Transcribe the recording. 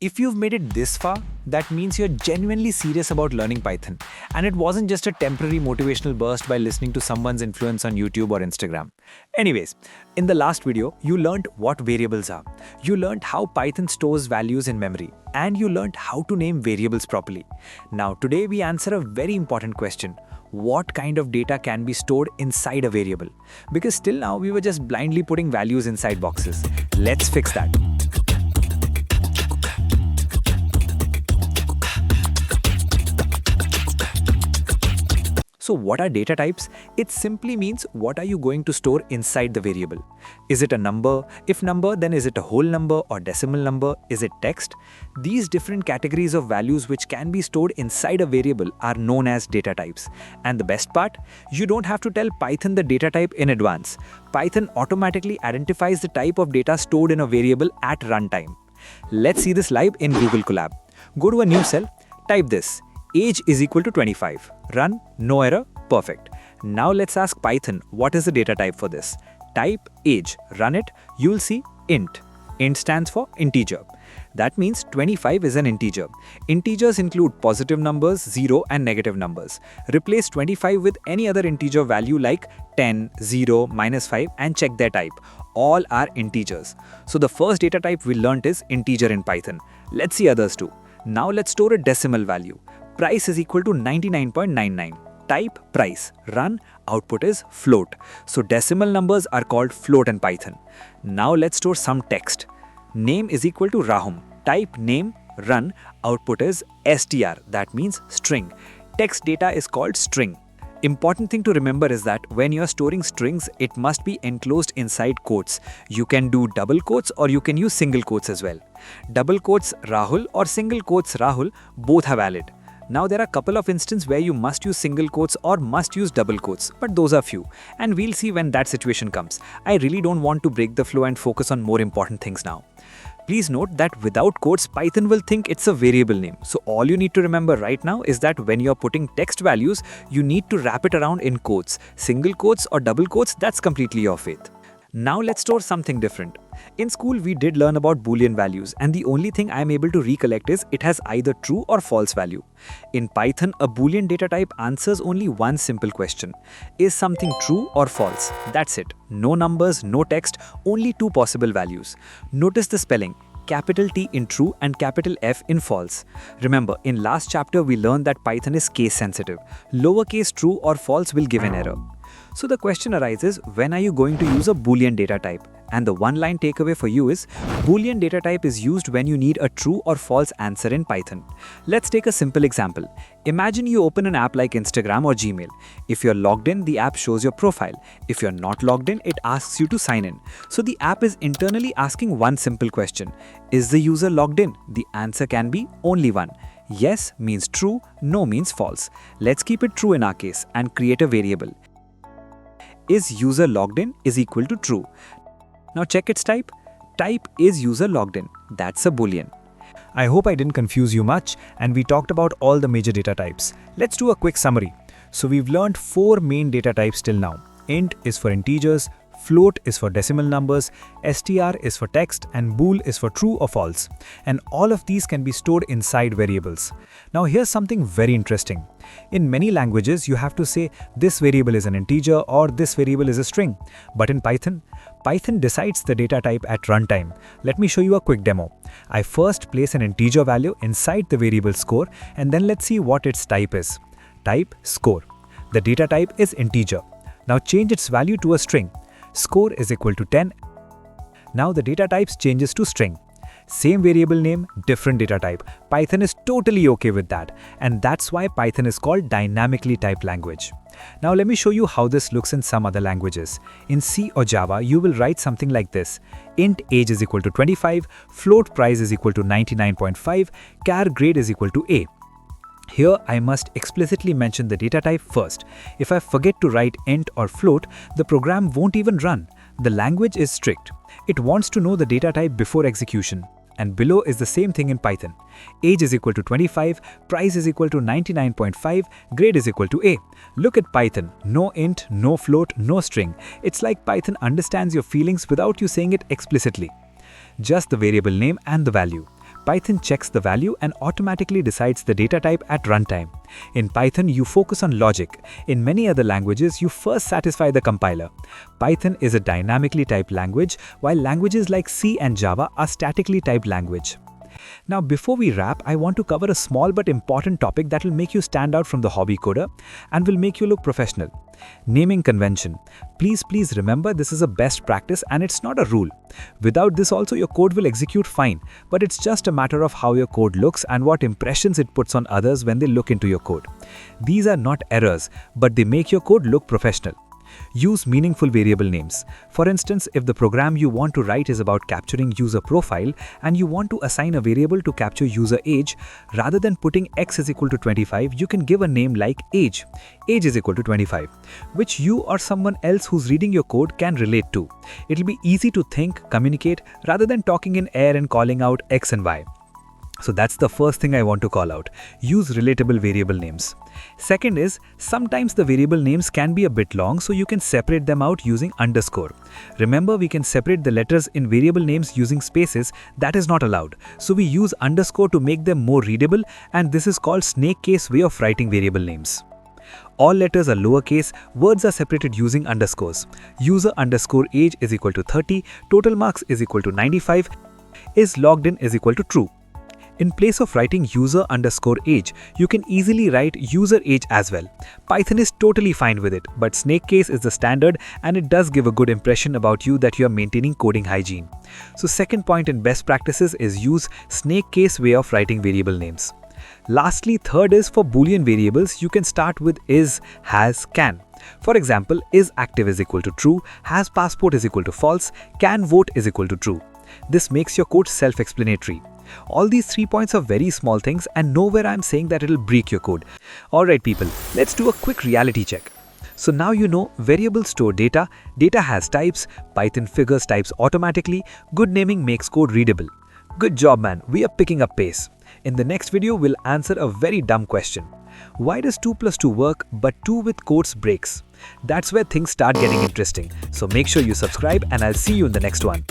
If you've made it this far, that means you're genuinely serious about learning Python, and it wasn't just a temporary motivational burst by listening to someone's influence on YouTube or Instagram. Anyways, in the last video, you learned what variables are. You learned how Python stores values in memory, and you learned how to name variables properly. Now, today we answer a very important question. What kind of data can be stored inside a variable? Because till now, we were just blindly putting values inside boxes. Let's fix that. So what are data types? It simply means what are you going to store inside the variable. Is it a number? If number, then is it a whole number or decimal number? Is it text? These different categories of values which can be stored inside a variable are known as data types. And the best part, you don't have to tell Python the data type in advance. Python automatically identifies the type of data stored in a variable at runtime. Let's see this live in Google Colab. Go to a new cell, type this. Age is equal to 25. Run, no error, perfect. Now let's ask Python what is the data type for this. Type age, run it, you'll see int. Int stands for integer. That means 25 is an integer. Integers include positive numbers, 0 and negative numbers. Replace 25 with any other integer value like 10, 0, -5 and check their type. All are integers. So the first data type we learnt is integer in Python. Let's see others too. Now let's store a decimal value. Price is equal to 99.99. Type price. Run. Output is float. So decimal numbers are called float in Python. Now let's store some text. Name is equal to Rahum. Type name. Run. Output is str. That means string. Text data is called string. Important thing to remember is that when you're storing strings, it must be enclosed inside quotes. You can do double quotes or you can use single quotes as well. Double quotes Rahul or single quotes Rahul both are valid. Now there are a couple of instances where you must use single quotes or must use double quotes, but those are few. And we'll see when that situation comes. I really don't want to break the flow and focus on more important things now. Please note that without quotes, Python will think it's a variable name. So all you need to remember right now is that when you're putting text values, you need to wrap it around in quotes. Single quotes or double quotes, that's completely your faith. Now let's store something different. In school, we did learn about Boolean values, and the only thing I'm able to recollect is it has either true or false value. In Python, a Boolean data type answers only one simple question. Is something true or false? That's it. No numbers, no text, only two possible values. Notice the spelling. Capital T in true and capital F in false. Remember, in last chapter, we learned that Python is case sensitive. Lowercase true or false will give an error. So the question arises, when are you going to use a Boolean data type? And the one-line takeaway for you is, Boolean data type is used when you need a true or false answer in Python. Let's take a simple example. Imagine you open an app like Instagram or Gmail. If you're logged in, the app shows your profile. If you're not logged in, it asks you to sign in. So the app is internally asking one simple question. Is the user logged in? The answer can be only one. Yes means true, no means false. Let's keep it true in our case and create a variable. Is user logged in is equal to true. Now check its type. Type is user logged in. That's a Boolean. I hope I didn't confuse you much and we talked about all the major data types. Let's do a quick summary. So we've learned 4 main data types till now. Int is for integers, float is for decimal numbers, str is for text, and bool is for true or false. And all of these can be stored inside variables. Now here's something very interesting. In many languages, you have to say this variable is an integer or this variable is a string. But in Python decides the data type at runtime. Let me show you a quick demo. I first place an integer value inside the variable score and then let's see what its type is. Type score. The data type is integer. Now change its value to a string. Score is equal to 10. Now the data type changes to string. Same variable name, different data type. Python is totally okay with that. And that's why Python is called dynamically typed language. Now let me show you how this looks in some other languages. In C or Java, you will write something like this. Int age is equal to 25, float price is equal to 99.5, char grade is equal to A. Here, I must explicitly mention the data type first. If I forget to write int or float, the program won't even run. The language is strict. It wants to know the data type before execution. And below is the same thing in Python. Age is equal to 25, price is equal to 99.5, grade is equal to A. Look at Python. No int, no float, no string. It's like Python understands your feelings without you saying it explicitly. Just the variable name and the value. Python checks the value and automatically decides the data type at runtime. In Python, you focus on logic. In many other languages, you first satisfy the compiler. Python is a dynamically typed language, while languages like C and Java are statically typed language. Now, before we wrap, I want to cover a small but important topic that will make you stand out from the hobby coder and will make you look professional. Naming convention. Please remember, this is a best practice and it's not a rule. Without this also, your code will execute fine, but it's just a matter of how your code looks and what impressions it puts on others when they look into your code. These are not errors, but they make your code look professional. Use meaningful variable names. For instance, if the program you want to write is about capturing user profile and you want to assign a variable to capture user age, rather than putting x is equal to 25, you can give a name like age. Age is equal to 25, which you or someone else who's reading your code can relate to. It'll be easy to think, communicate, rather than talking in air and calling out x and y. So that's the first thing I want to call out. Use relatable variable names. Second is, sometimes the variable names can be a bit long, so you can separate them out using underscore. Remember, we can separate the letters in variable names using spaces. That is not allowed. So we use underscore to make them more readable, and this is called snake case way of writing variable names. All letters are lowercase, words are separated using underscores. User underscore age is equal to 30, total marks is equal to 95, is logged in is equal to true. In place of writing user underscore age, you can easily write user age as well. Python is totally fine with it, but snake case is the standard and it does give a good impression about you that you are maintaining coding hygiene. So second point in best practices is use snake case way of writing variable names. Lastly, third is for Boolean variables, you can start with is, has, can. For example, is active is equal to true, has passport is equal to false, can vote is equal to true. This makes your code self-explanatory. All these 3 points are very small things and nowhere I'm saying that it'll break your code. Alright people, let's do a quick reality check. So now you know variables store data, data has types, Python figures types automatically, good naming makes code readable. Good job man, we are picking up pace. In the next video, we'll answer a very dumb question. Why does 2 plus 2 work but 2 with quotes breaks? That's where things start getting interesting. So make sure you subscribe and I'll see you in the next one.